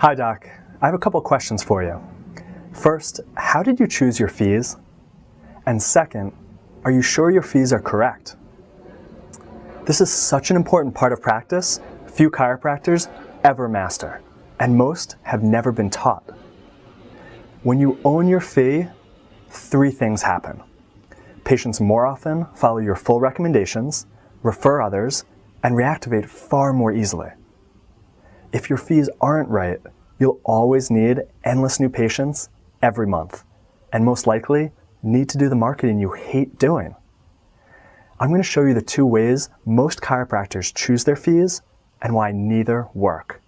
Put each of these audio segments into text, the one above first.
Hi, Doc. I have a couple questions for you. First, how did you choose your fees? And second, are you sure your fees are correct? This is such an important part of practice, few chiropractors ever master, and most have never been taught. When you own your fee, three things happen. Patients more often follow your full recommendations, refer others, and reactivate far more easily. If your fees aren't right, you'll always need endless new patients every month, and most likely need to do the marketing you hate doing. I'm going to show you the two ways most chiropractors choose their fees and why neither work.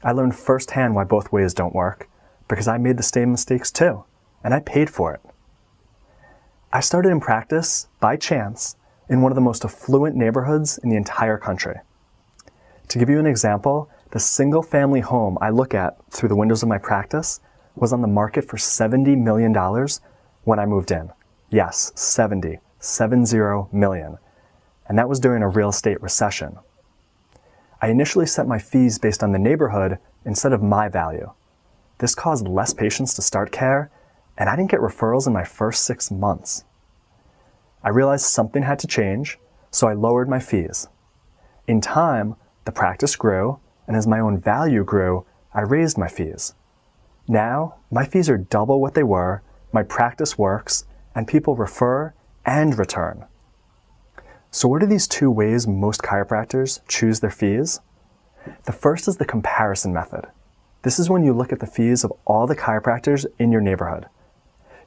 I learned firsthand why both ways don't work because I made the same mistakes too, and I paid for it. I started in practice by chance in one of the most affluent neighborhoods in the entire country. To give you an example, the single-family home I look at through the windows of my practice was on the market for $70 million when I moved in. Yes, 70 million. And that was during a real estate recession. I initially set my fees based on the neighborhood instead of my value. This caused less patients to start care, and I didn't get referrals in my first 6 months. I realized something had to change, so I lowered my fees. In time, the practice grew, and as my own value grew, I raised my fees. Now, my fees are double what they were, my practice works, and people refer and return. So what are these two ways most chiropractors choose their fees? The first is the comparison method. This is when you look at the fees of all the chiropractors in your neighborhood.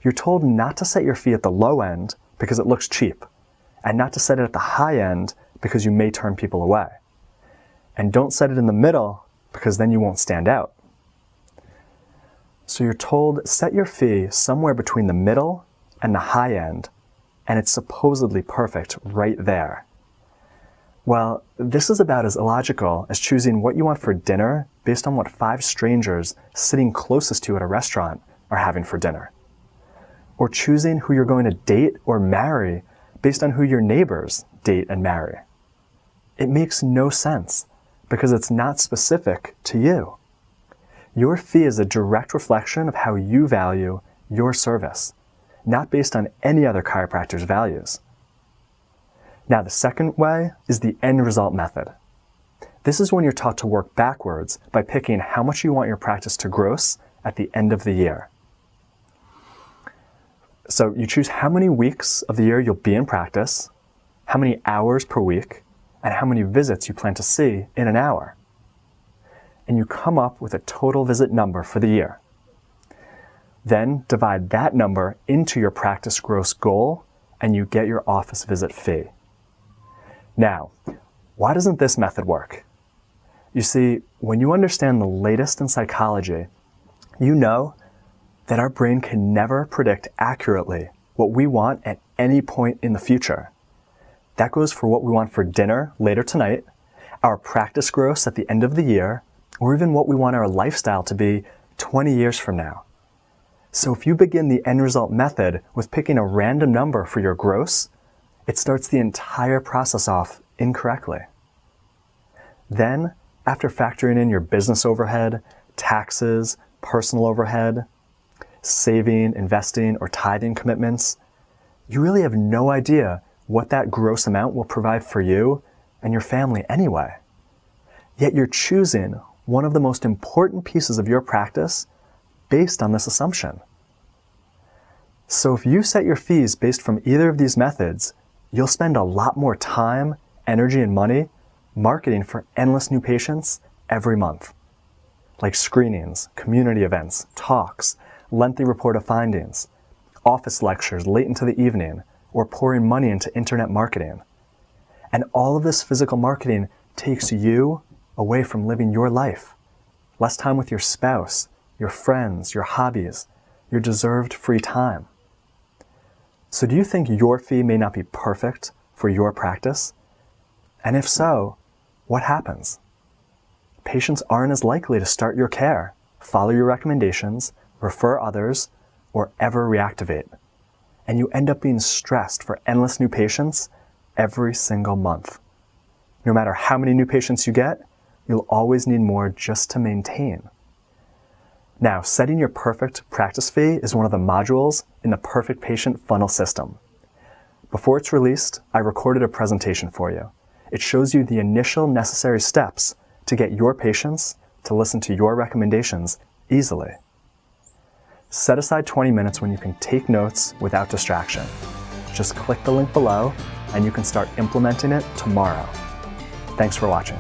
You're told not to set your fee at the low end because it looks cheap, and not to set it at the high end because you may turn people away. And don't set it in the middle because then you won't stand out. So you're told set your fee somewhere between the middle and the high end, and it's supposedly perfect right there. Well, this is about as illogical as choosing what you want for dinner based on what 5 strangers sitting closest to you at a restaurant are having for dinner. Or choosing who you're going to date or marry based on who your neighbors date and marry. It makes no sense because it's not specific to you. Your fee is a direct reflection of how you value your service, not based on any other chiropractor's values. Now, the second way is the end result method. This is when you're taught to work backwards by picking how much you want your practice to gross at the end of the year. So you choose how many weeks of the year you'll be in practice, how many hours per week, and how many visits you plan to see in an hour. And you come up with a total visit number for the year. Then divide that number into your practice gross goal, and you get your office visit fee. Now, why doesn't this method work? You see, when you understand the latest in psychology, you know that our brain can never predict accurately what we want at any point in the future. That goes for what we want for dinner later tonight, our practice gross at the end of the year, or even what we want our lifestyle to be 20 years from now. So if you begin the end result method with picking a random number for your gross, it starts the entire process off incorrectly. Then, after factoring in your business overhead, taxes, personal overhead, saving, investing, or tithing commitments, you really have no idea what that gross amount will provide for you and your family anyway. Yet you're choosing one of the most important pieces of your practice based on this assumption. So if you set your fees based from either of these methods, you'll spend a lot more time, energy, and money marketing for endless new patients every month, like screenings, community events, talks, lengthy report of findings, office lectures late into the evening, or pouring money into internet marketing. And all of this physical marketing takes you away from living your life. Less time with your spouse, your friends, your hobbies, your deserved free time. So do you think your fee may not be perfect for your practice? And if so, what happens? Patients aren't as likely to start your care, follow your recommendations, refer others, or ever reactivate. And you end up being stressed for endless new patients every single month. No matter how many new patients you get, you'll always need more just to maintain. Now, setting your perfect practice fee is one of the modules in the Perfect Patient Funnel System. Before it's released, I recorded a presentation for you. It shows you the initial necessary steps to get your patients to listen to your recommendations easily. Set aside 20 minutes when you can take notes without distraction. Just click the link below and you can start implementing it tomorrow. Thanks for watching.